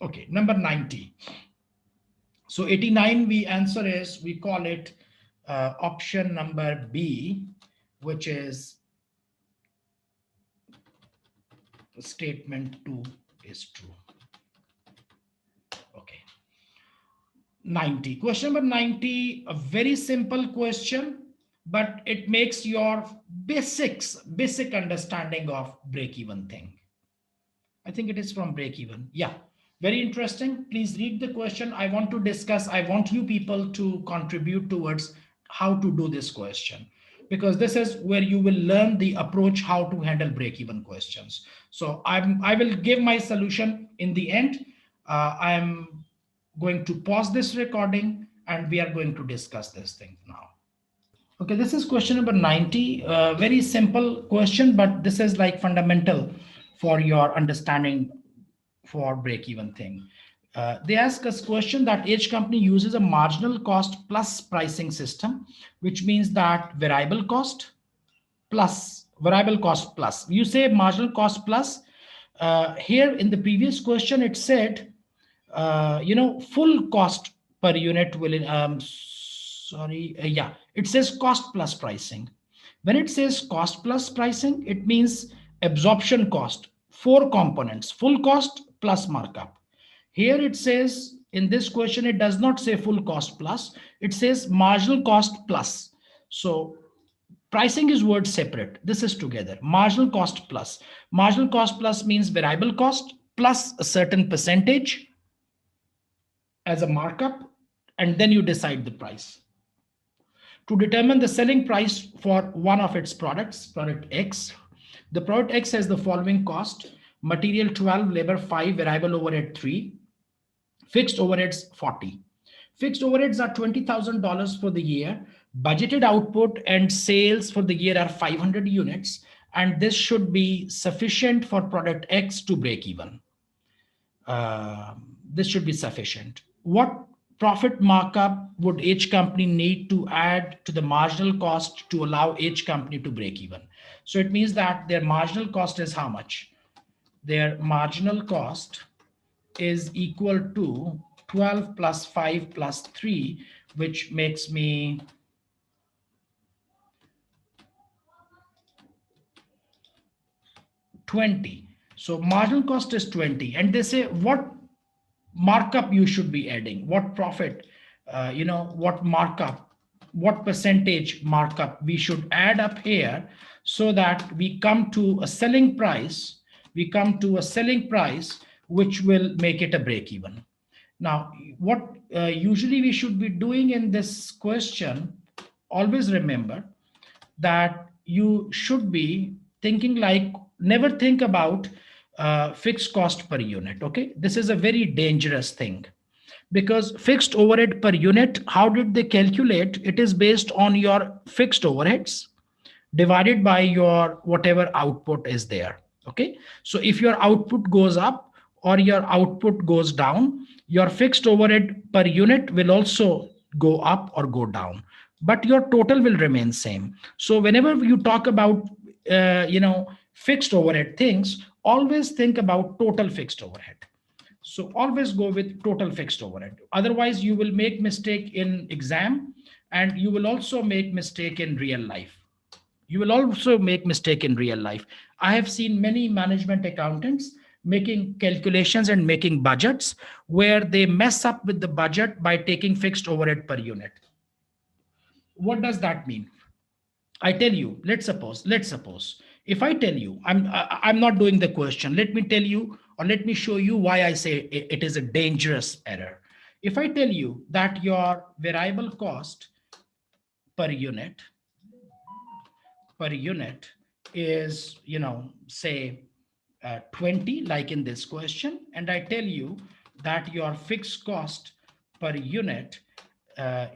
Okay, number 90. So 89, we answer is, we call it option number B, which is statement 2 is true. Okay. 90. Question number 90, a very simple question, but it makes your basic understanding of break-even thing. I think it is from break-even. Yeah, very interesting. Please read the question. I want to discuss, I want you people to contribute towards how to do this question, because this is where you will learn the approach, how to handle break-even questions. So I will give my solution in the end. I'm going to pause this recording and we are going to discuss this thing now. Okay, this is question number 90. Very simple question, but this is like fundamental for your understanding for break-even thing. They ask us question that each company uses a marginal cost plus pricing system, which means that variable cost plus. You say marginal cost plus. Here in the previous question, it said, full cost per unit will, yeah, it says cost plus pricing. When it says cost plus pricing, it means absorption cost, four components, full cost plus markup. Here it says, in this question, it does not say full cost plus, it says marginal cost plus. So pricing is word separate. This is together. Marginal cost plus. Marginal cost plus means variable cost plus a certain percentage as a markup, and then you decide the price. To determine the selling price for one of its products, product X, the product X has the following cost: material 12, labor 5, variable overhead 3, fixed overheads 40. Fixed overheads are $20,000 for the year. Budgeted output and sales for the year are 500 units, and this should be sufficient for product X to break even. This should be sufficient. What profit markup would each company need to add to the marginal cost to allow each company to break even? So it means that their marginal cost is how much? Their marginal cost is equal to 12 plus 5 plus 3, which makes me 20. So marginal cost is 20. And they say what markup you should be adding, what profit, what markup, what percentage markup we should add up here, so that we come to a selling price, which will make it a break even. Now, what usually we should be doing in this question, always remember that you should be thinking like, never think about fixed cost per unit. Okay, this is a very dangerous thing, because fixed overhead per unit, how did they calculate? It is based on your fixed overheads divided by your whatever output is there. Okay, so if your output goes up or your output goes down, your fixed overhead per unit will also go up or go down, but your total will remain same. So whenever you talk about fixed overhead things, always think about total fixed overhead. So always go with total fixed overhead. Otherwise, you will make mistake in exam, and you will also make mistake in real life. I have seen many management accountants making calculations and making budgets where they mess up with the budget by taking fixed overhead per unit. What does that mean? I tell you, let's suppose, if I tell you, I'm not doing the question. Let me tell you, or let me show you why I say it is a dangerous error. If I tell you that your variable cost per unit is, say 20, like in this question, and I tell you that your fixed cost per unit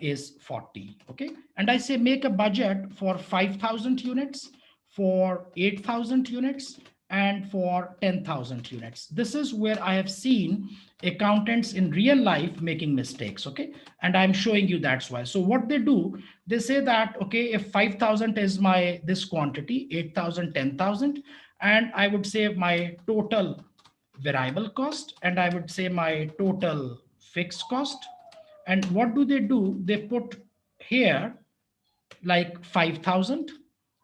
is 40. Okay, and I say make a budget for 5,000 units, for 8,000 units, and for 10,000 units. This is where I have seen accountants in real life making mistakes. Okay, and I'm showing you that's why. So what they do, they say that, okay, if 5,000 is this quantity, 8,000, 10,000, and I would say my total variable cost, and I would say my total fixed cost. And what do? They put here like 5,000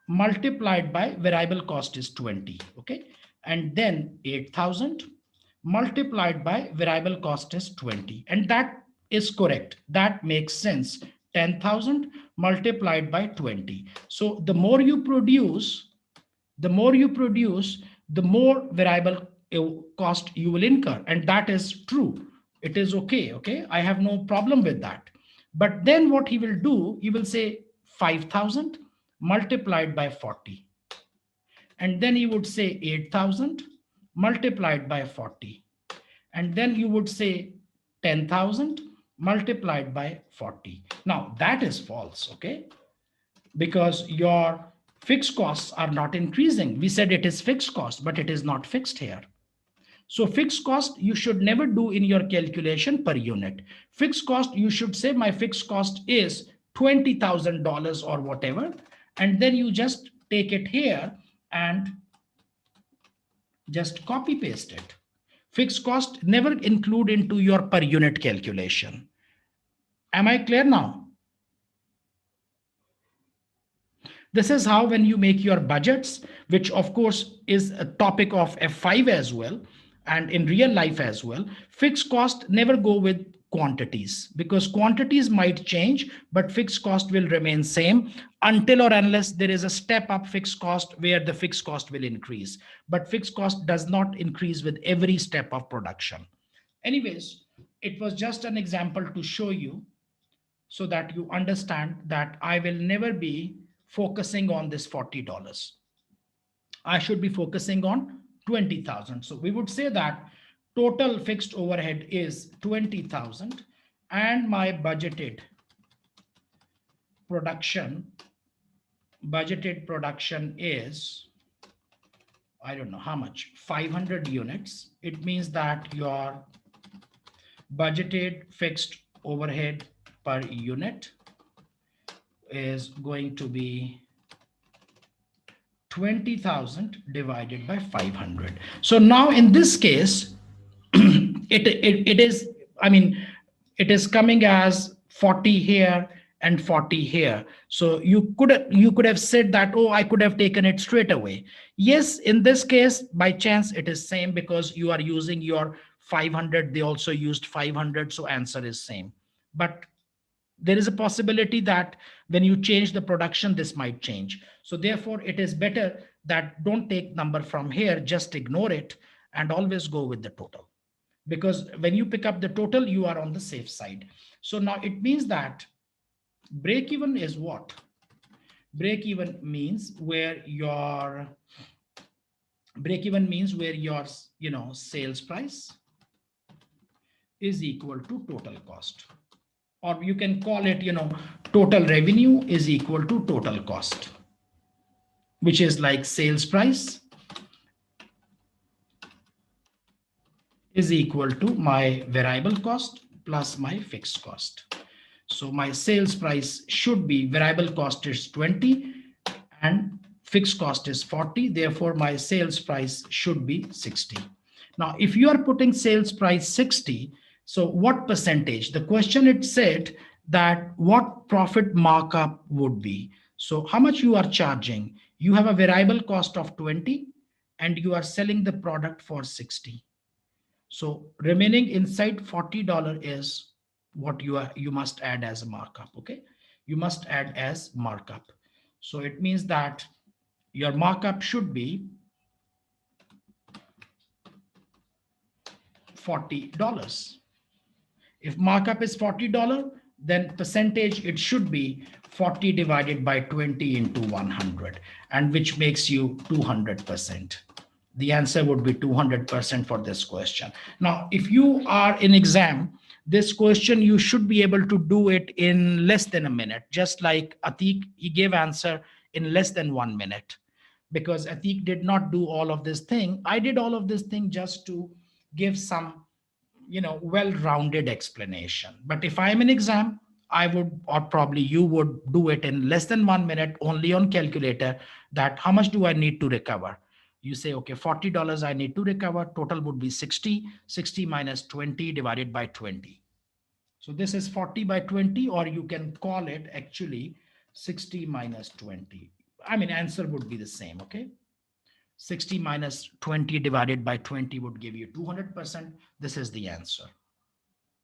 multiplied by variable cost is 20. Okay. And then 8,000 multiplied by variable cost is 20. And that is correct. That makes sense. 10,000 multiplied by 20. So the more you produce, the more variable cost you will incur. And that is true. It is okay. Okay. I have no problem with that. But then what he will do, he will say 5,000 multiplied by 40. And then he would say 8,000 multiplied by 40. And then you would say 10,000 multiplied by 40. Now that is false. Okay. Because your fixed costs are not increasing. We said it is fixed cost, but it is not fixed here. So fixed cost you should never do in your calculation per unit. Fixed cost, you should say my fixed cost is $20,000 or whatever, and then you just take it here and just copy paste it. Fixed cost never include into your per unit calculation. Am I clear now? This is how when you make your budgets, which of course is a topic of F5 as well, and in real life as well, fixed cost never go with quantities because quantities might change, but fixed cost will remain same until or unless there is a step up fixed cost where the fixed cost will increase. But fixed cost does not increase with every step of production. Anyways, it was just an example to show you so that you understand that I will never be focusing on this $40. I should be focusing on 20,000. So we would say that total fixed overhead is 20,000 and my budgeted production is, I don't know how much, 500 units. It means that your budgeted fixed overhead per unit is going to be 20,000 divided by 500. So now in this case, it is, I mean, it is coming as 40 here and 40 here. So you could have said that, oh, I could have taken it straight away. Yes, in this case, by chance, it is same because you are using your 500. They also used 500. So answer is same. But there is a possibility that when you change the production, this might change. So therefore, it is better that don't take number from here, just ignore it and always go with the total. Because when you pick up the total, you are on the safe side. So now it means that break even is what? Break even means where your sales price is equal to total cost. Or you can call it, total revenue is equal to total cost, which is like sales price is equal to my variable cost plus my fixed cost. So my sales price should be, variable cost is 20 and fixed cost is 40. Therefore, my sales price should be 60. Now, if you are putting sales price 60, so what percentage? The question, it said that what profit markup would be. So how much you are charging? You have a variable cost of 20 and you are selling the product for 60. So remaining inside $40 is what you must add as a markup. Okay. You must add as markup. So it means that your markup should be $40. If markup is $40, then percentage, it should be 40 divided by 20 into 100, and which makes you 200%. The answer would be 200% for this question. Now, if you are in exam, this question, you should be able to do it in less than a minute, just like Atik, he gave answer in less than 1 minute, because Atik did not do all of this thing. I did all of this thing just to give some well-rounded explanation. But if I'm in exam, I would, or probably you would, do it in less than 1 minute only on calculator, that how much do I need to recover? You say, okay, $40 I need to recover. Total would be 60. 60 minus 20 divided by 20. So this is 40 by 20, or you can call it actually 60 minus 20. I mean, answer would be the same, okay? 60 minus 20 divided by 20 would give you 200%. This is the answer.